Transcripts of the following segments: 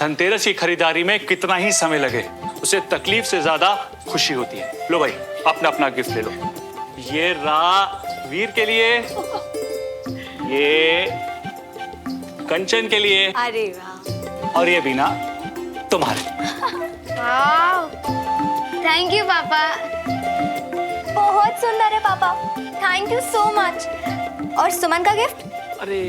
धनतेरस की खरीदारी में कितना ही समय लगे, उसे तकलीफ से ज्यादा खुशी होती है। लो भाई, अपना अपना गिफ्ट ले लो। ये वीर के लिए, ये कंचन के लिए, अरे वाह, और ये बीना तुम्हारे। थैंक यू पापा। बहुत सुंदर है पापा, थैंक यू सो मच। और सुमन का गिफ्ट? अरे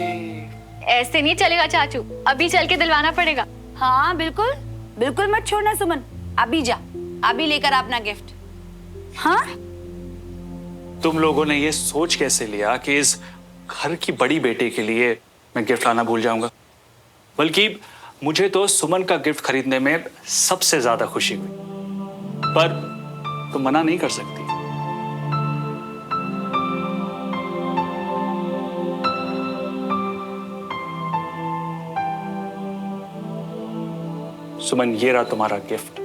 ऐसे नहीं चलेगा चाचू, अभी चल के दिलवाना पड़ेगा। हाँ बिल्कुल, बिल्कुल मत छोड़ना सुमन, अभी जा, अभी लेकर अपना गिफ्ट। हाँ, तुम लोगों ने ये सोच कैसे लिया कि इस घर की बड़ी बेटी के लिए मैं गिफ्ट लाना भूल जाऊंगा? बल्कि मुझे तो सुमन का गिफ्ट खरीदने में सबसे ज्यादा खुशी हुई, पर तुम मना नहीं कर सकती। सुमन, ये रहा तुम्हारा गिफ्ट।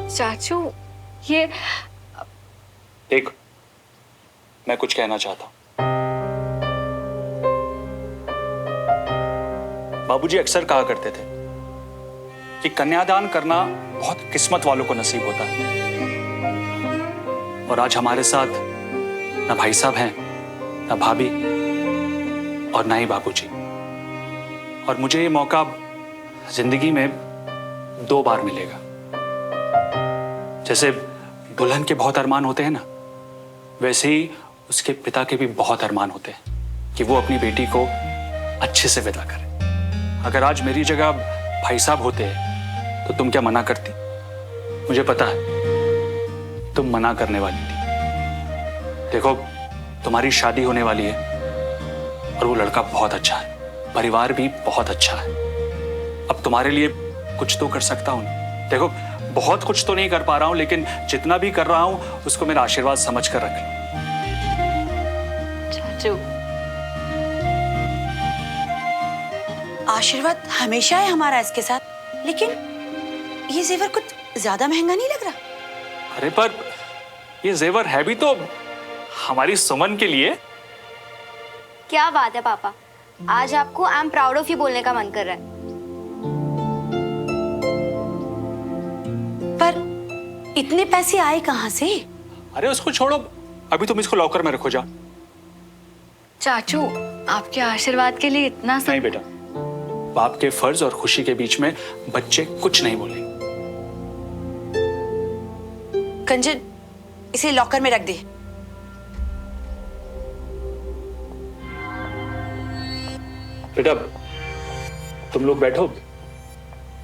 चाचू ये देख, मैं कुछ कहना चाहता हूं। बाबूजी अक्सर कहा करते थे कि कन्यादान करना बहुत किस्मत वालों को नसीब होता है, और आज हमारे साथ ना भाई साहब हैं, ना भाभी, और ना ही बाबूजी। और मुझे ये मौका जिंदगी में 2 बार मिलेगा। जैसे दुल्हन के बहुत अरमान होते हैं ना, वैसे ही उसके पिता के भी बहुत अरमान होते हैं कि वो अपनी बेटी को अच्छे से विदा करे। अगर आज मेरी जगह भाई साहब होते तो तुम क्या मना करती? मुझे पता है तुम मना करने वाली थी। देखो, तुम्हारी शादी होने वाली है और वो लड़का बहुत अच्छा है, परिवार भी बहुत अच्छा है। अब तुम्हारे लिए कुछ तो कर सकता हूं ना। देखो, बहुत कुछ तो नहीं कर पा रहा हूं, लेकिन जितना भी कर रहा हूं उसको मेरा आशीर्वाद समझ कर रख लो। चाचू आशीर्वाद हमेशा है हमारा इसके साथ, लेकिन ये जेवर कुछ ज्यादा महंगा नहीं लग रहा? अरे पर ये जेवर है भी तो हमारी सुमन के लिए। क्या बात है पापा, आज आपको I am proud of you बोलने का मन कर रहा है। पर इतने पैसे आए कहां से? अरे उसको छोड़ो, अभी तुम इसको लॉकर में रखो जा। चाचू, आपके आशीर्वाद के लिए इतना नहीं बेटा, बाप के फर्ज और खुशी के बीच में बच्चे कुछ नहीं बोले। कंचन, इसे लॉकर में रख दे। बेटा, तुम लोग बैठो,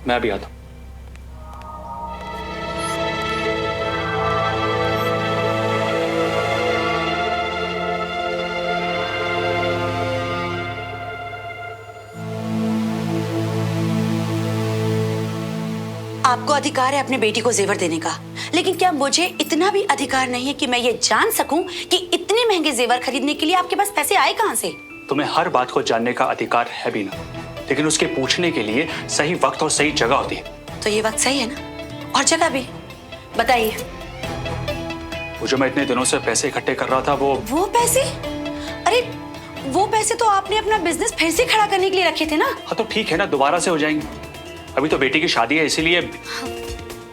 मैं अभी आता हूं। आपको अधिकार है अपने बेटी को जेवर देने का, लेकिन क्या मुझे इतना भी अधिकार नहीं है कि मैं ये जान सकूं कि इतने महंगे जेवर खरीदने के लिए आपके पास पैसे आए कहां से? तुम्हें हर बात को जानने का अधिकार है भी ना, लेकिन उसके पूछने के लिए सही वक्त और सही जगह होती है। तो ये वक्त सही है ना, और जगह भी? बताइए। वो जो मैं इतने दिनों से पैसे इकट्ठे कर रहा था, वो पैसे? अरे वो पैसे तो आपने अपना बिजनेस फिर से खड़ा करने के लिए रखे थे ना। हाँ तो ठीक है ना, दोबारा से हो जाएंगे। अभी तो बेटी की शादी है, इसीलिए।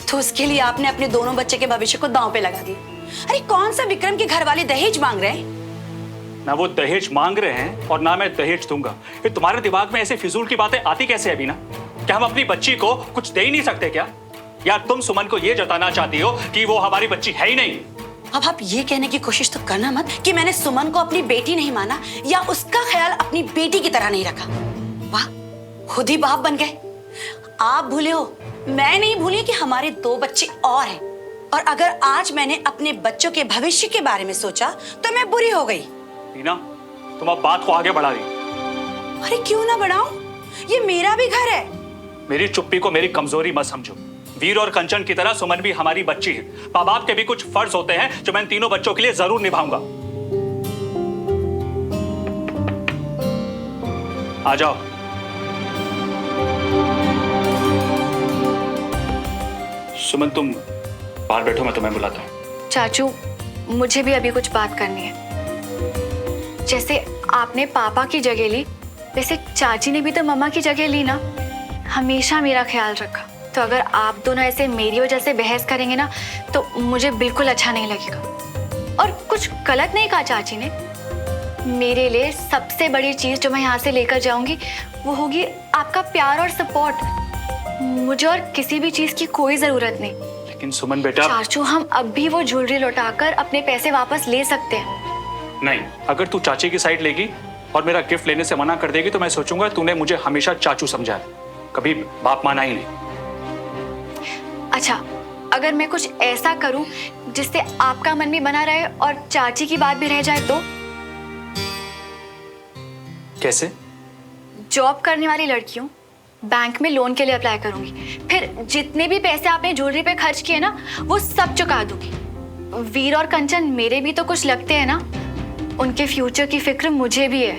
तो उसके लिए आपने अपने दोनों बच्चे के भविष्य को दांव पे लगा दिया। अरे कौन सा विक्रम के घर वाले दहेज मांग रहे हैं? ना वो दहेज मांग रहे हैं और ना मैं दहेज दूंगा। ये तुम्हारे दिमाग में ऐसे फिजूल की बातें आती कैसे है बीना? क्या हम अपनी बच्ची को कुछ दे ही नहीं सकते क्या? या तुम सुमन को ये जताना चाहती हो कि वो हमारी बच्ची है ही नहीं? अब आप ये कहने की कोशिश तो करना मत कि मैंने सुमन को अपनी बेटी नहीं माना या उसका ख्याल अपनी बेटी की तरह नहीं रखा। वाह, खुद ही बाप बन गए। आप भूले हो, मैं नहीं भूली कि हमारे 2 बच्चे और हैं, और अगर आज मैंने अपने बच्चों के भविष्य के बारे में सोचा तो मैं बुरी हो गई। बीना, तुम अब बात को आगे बढ़ा रही हो। अरे क्यों ना बढ़ाऊं, ये मेरा भी घर है। मेरी चुप्पी को मेरी कमजोरी मत समझो। वीर और कंचन की तरह सुमन भी हमारी बच्ची है। माँ बाप के भी कुछ फर्ज होते हैं जो मैं इन तीनों बच्चों के लिए जरूर निभाऊंगा। आ जाओ। सुमन, तुम बाहर बैठो, मैं तुम्हें बुलाता हूँ। चाचू, मुझे भी अभी कुछ बात करनी है। जैसे आपने पापा की जगह ली, वैसे चाची ने भी तो मम्मा की जगह ली ना। हमेशा मेरा ख्याल रखा, तो अगर आप दोनों ऐसे मेरी वजह से बहस करेंगे ना, तो मुझे बिल्कुल अच्छा नहीं लगेगा। और कुछ गलत नहीं कहा चाची ने। मेरे लिए सबसे बड़ी चीज जो मैं यहाँ से लेकर जाऊंगी वो होगी आपका प्यार और सपोर्ट। मुझे और किसी भी चीज की कोई जरूरत नहीं। लेकिन सुमन बेटा, चाचू, हम अब भी वो ज्वेलरी लौटाकर अपने पैसे वापस ले सकते हैं। नहीं, अगर तू चाची की साइड लेगी और मेरा गिफ्ट लेने से मना कर देगी तो मैं सोचूंगा तूने मुझे हमेशा चाचू समझा है, कभी बाप माना ही नहीं। अच्छा, अगर मैं कुछ ऐसा करूं जिससे आपका मन भी बना रहे और चाची की बात भी रह जाए तो? कैसे? जॉब करने वाली लड़कियों, बैंक में लोन के लिए अप्लाई करूंगी, फिर जितने भी पैसे आपने ज्वेलरी पे खर्च किए ना, वो सब चुका दूंगी। वीर और कंचन मेरे भी तो कुछ लगते हैं ना, उनके फ्यूचर की फिक्र मुझे भी है।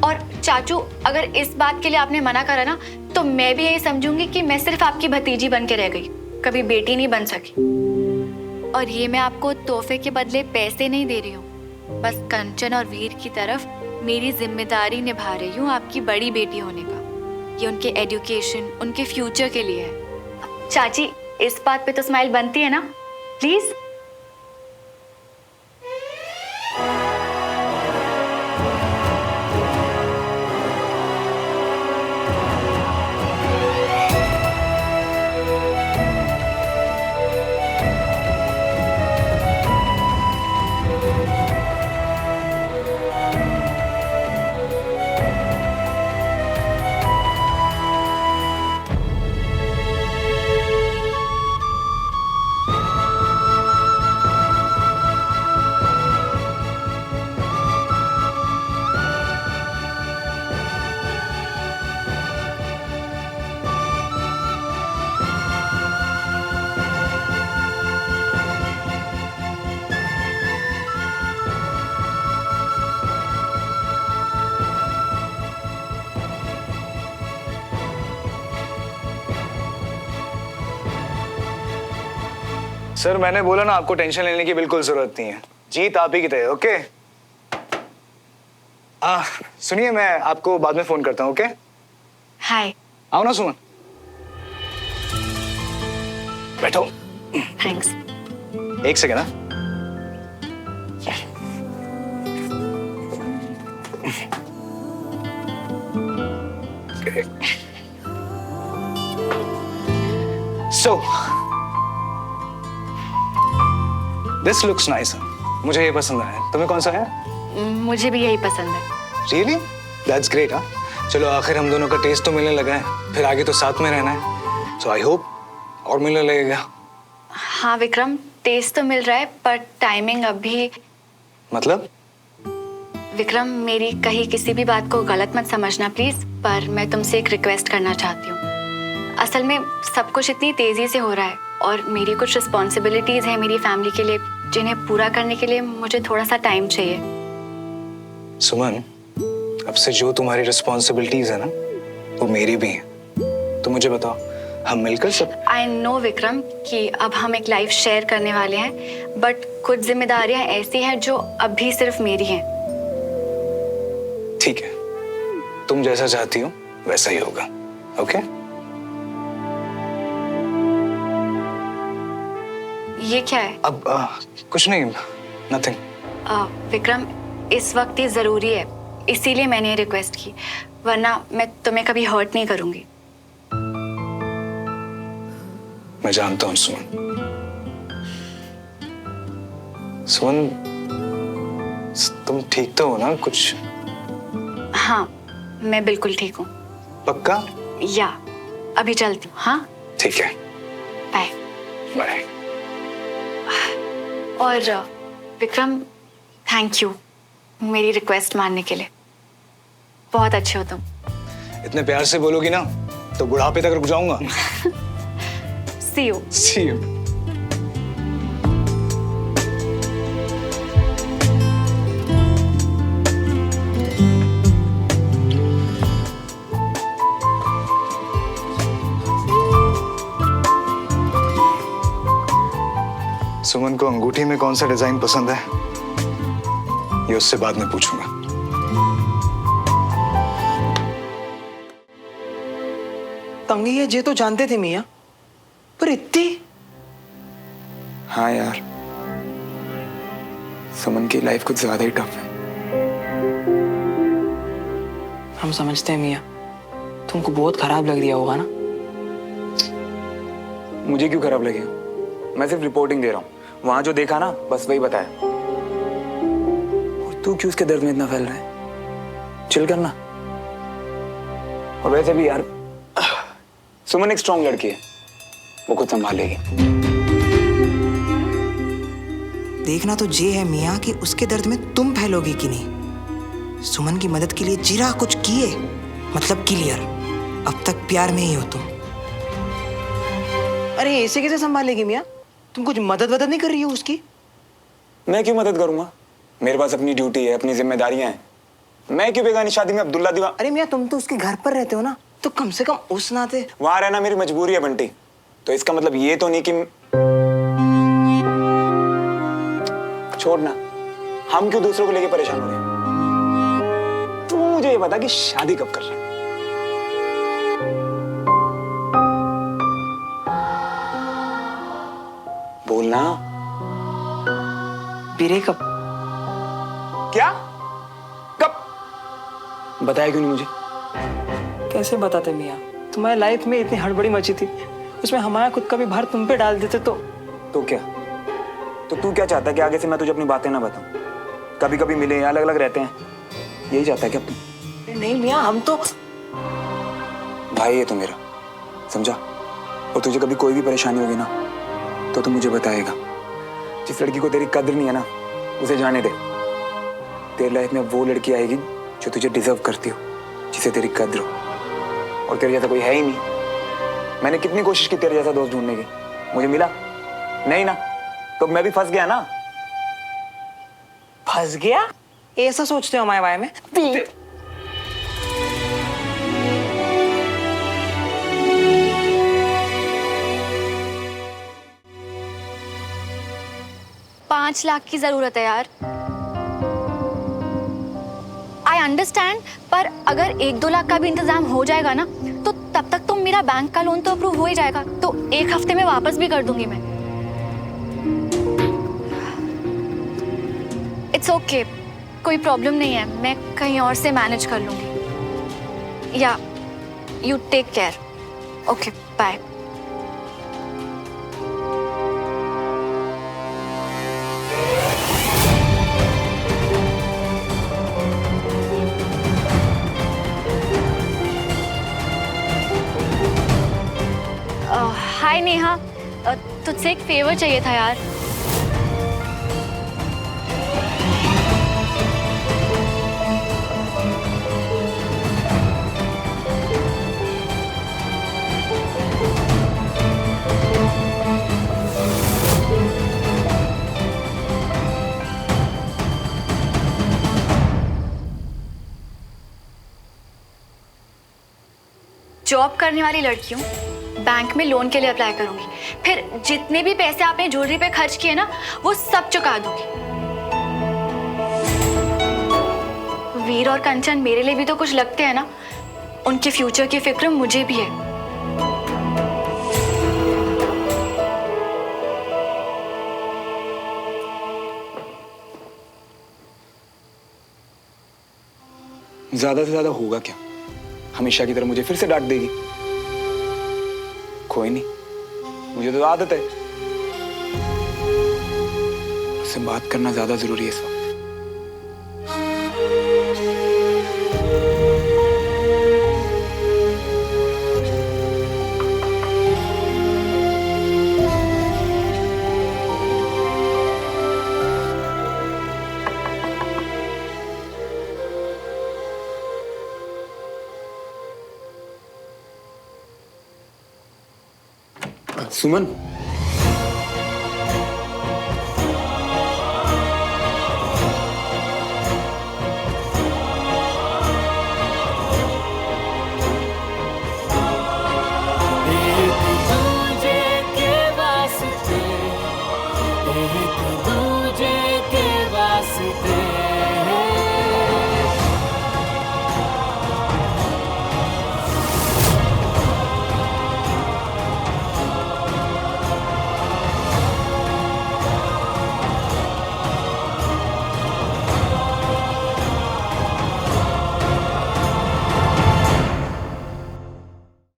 और चाचू, अगर इस बात के लिए आपने मना करा ना, तो मैं भी यही समझूंगी कि मैं सिर्फ आपकी भतीजी बन के रह गई, कभी बेटी नहीं बन सकी। और ये मैं आपको तोहफे के बदले पैसे नहीं दे रही हूँ, बस कंचन और वीर की तरफ मेरी जिम्मेदारी निभा रही हूँ आपकी बड़ी बेटी होने का। ये उनके एजुकेशन, उनके फ्यूचर के लिए है। चाची, इस बात पे तो स्माइल बनती है ना, प्लीज। सर, मैंने बोला ना, आपको टेंशन लेने की बिल्कुल जरूरत नहीं है। जीत आप ही की तय। ओके, सुनिए, मैं आपको बाद में फोन करता हूँ। ओके, हाय। आओ ना सुमन, बैठो। थैंक्स। एक सेकेंड। ना सो दिस लुक्स नाइस। मुझे ये पसंद है। तुम्हें कौन सा है? मुझे भी यही पसंद है। रियली? That's great. हाँ, चलो, आखिर हम दोनों का टेस्ट तो मिलने लगा है, फिर आगे तो साथ में रहना है। सो आई होप और मिलने लगेगा। हाँ विक्रम, टेस्ट तो मिल रहा है, पर टाइमिंग अभी। मतलब? विक्रम, मेरी कहीं किसी भी बात को गलत मत समझना प्लीज, पर मैं तुमसे एक रिक्वेस्ट करना चाहती हूँ। असल में सब कुछ इतनी तेजी से हो रहा है और मेरी कुछ रिस्पॉन्सिबिलिटीज हैं मेरी फैमिली के लिए, जिन्हें पूरा करने के लिए मुझे थोड़ा सा टाइम चाहिए। सुमन, अब से जो तुम्हारी रिस्पॉन्सिबिलिटीज है ना, वो मेरी भी हैं। तो मुझे बताओ, हम मिलकर सब। आई नो विक्रम कि अब हम एक लाइफ शेयर करने वाले हैं, बट कुछ जिम्मेदारियां ऐसी हैं जो अभी सिर्फ मेरी हैं। ठीक है, तुम जैसा चाहती हो वैसा ही होगा। ओके? ये क्या है? अब कुछ नहीं, नथिंग। विक्रम, इस वक्त ये जरूरी है, इसीलिए मैंने ये रिक्वेस्ट की, वरना मैं तुम्हें कभी हर्ट नहीं करूंगी। मैं जानता हूँ सुमन। सुमन, तुम ठीक तो हो ना? कुछ? हाँ, मैं बिल्कुल ठीक हूँ। पक्का? या अभी चलती हूँ। हाँ, ठीक है, बाय। बाय। और विक्रम, थैंक यू मेरी रिक्वेस्ट मानने के लिए। बहुत अच्छे हो तुम। इतने प्यार से बोलोगी ना तो बुढ़ापे तक रुक जाऊंगा। सी यू। See you. सुमन को अंगूठी में कौन सा डिजाइन पसंद है ये उससे बाद में पूछूंगा। तंगी है जे तो जानते थे मियाँ, पर इतनी। हाँ यार, सुमन की लाइफ कुछ ज्यादा ही टफ है। हम समझते हैं मियाँ, तुमको बहुत खराब लग रहा होगा ना। मुझे क्यों खराब लगे? मैं सिर्फ रिपोर्टिंग दे रहा हूँ। वहां जो देखा ना बस वही बताया। और तू क्यों उसके दर्द में इतना फैल रहा है? चिल करना। और वैसे भी यार, सुमन एक स्ट्रॉन्ग लड़की है, वो खुद संभालेगी। देखना तो ये है मियाँ कि उसके दर्द में तुम फैलोगे कि नहीं। सुमन की मदद के लिए जीरा कुछ किए, मतलब क्लियर। अब तक प्यार में ही हो तुम। अरे ऐसे कैसे संभालेगी मियाँ? तुम कुछ मदद वदद नहीं कर रही हो उसकी? मैं क्यों मदद करूंगा? मेरे पास अपनी ड्यूटी है, अपनी जिम्मेदारियां हैं। मैं क्यों बेगानी शादी में अब्दुल्ला दीवान? अरे मियाँ, तुम तो उसके घर पर रहते हो ना, तो कम से कम उस नाते। वहां रहना मेरी मजबूरी है बंटी। तो इसका मतलब ये तो नहीं कि छोड़ना। हम क्यों दूसरों को लेके परेशान हो रहे हैं? तू मुझे ये बता कि शादी कब कर रहा है? बोलना। ब्रेकअप। क्या? कब? बताया क्यों नहीं मुझे? कैसे बताते मियाँ? तुम्हारी लाइफ में इतनी हड़बड़ी मची थी, उसमें हमारा खुद का भी भार तुम पे डाल देते तो क्या? तो तू क्या चाहता है कि आगे से मैं तुझे अपनी बातें ना बताऊं? कभी कभी मिले, अलग अलग रहते हैं, यही चाहता है क्या तू? नहीं मियाँ, हम तो भाई है तो मेरा, समझा? और तुझे कभी कोई भी परेशानी होगी ना तो तू मुझे बताएगा। जिस लड़की को तेरी कद्र नहीं है ना, उसे जाने दे। तेरी लाइफ में वो लड़की आएगी जो तुझे डिजर्व करती हो, जिसे तेरी कद्र हो। और तेरे जैसा कोई है ही नहीं। मैंने कितनी कोशिश की तेरे जैसा दोस्त ढूंढने की, मुझे मिला नहीं ना, तो मैं भी फंस गया ना। फंस गया? ऐसा सोचते हो हमारे बारे में? पांच लाख की जरूरत है यार। आई अंडरस्टैंड, पर अगर 1-2 लाख का भी इंतजाम हो जाएगा ना, तो तब तक तो मेरा बैंक का लोन तो अप्रूव हो ही जाएगा। तो 1 हफ्ते में वापस भी कर दूंगी मैं। इट्स ओके, कोई प्रॉब्लम नहीं है, मैं कहीं और से मैनेज कर लूंगी। या you take care. Okay, bye. Hi Neha, तुझसे एक फेवर चाहिए था यार। जॉब करने वाली लड़की हूँ, बैंक में लोन के लिए अप्लाई करूंगी। फिर जितने भी पैसे आपने ज्वेलरी पे खर्च किए ना, वो सब चुका दूंगी। वीर और कंचन मेरे लिए भी तो कुछ लगते हैं ना, उनके फ्यूचर की फिक्र मुझे भी है। ज्यादा से ज्यादा होगा क्या? हमेशा की तरह मुझे फिर से डांट देगी। कोई नहीं, मुझे तो आदत है। उससे बात करना ज्यादा जरूरी है इस वक्त। सुमन,